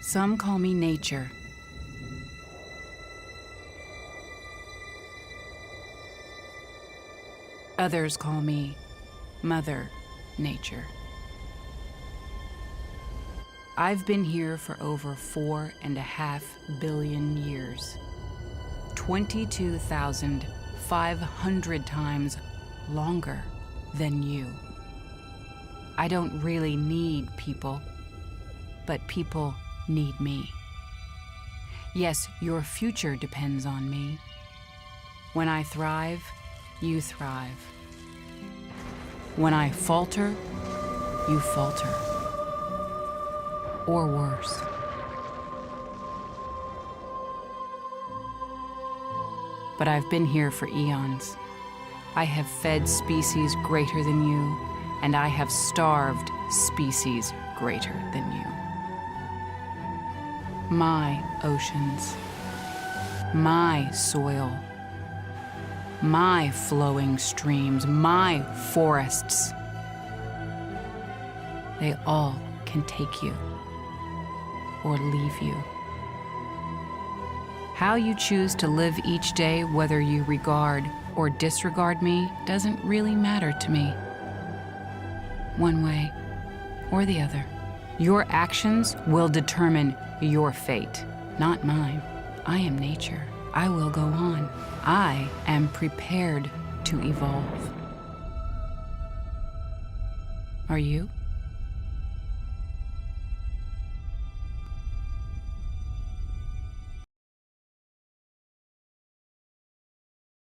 Some call me nature. Others call me Mother Nature. I've been here for over 4.5 billion years. 22,500 times longer than you. I don't really need people, but people need me. Yes, your future depends on me. When I thrive, you thrive. When I falter, you falter. Or worse. But I've been here for eons. I have fed species greater than you, and I have starved species greater than you. My oceans, my soil, my flowing streams, my forests, they all can take you or leave you. How you choose to live each day, whether you regard or disregard me, doesn't really matter to me. One way or the other. Your actions will determine your fate, not mine. I am nature. I will go on. I am prepared to evolve. Are you?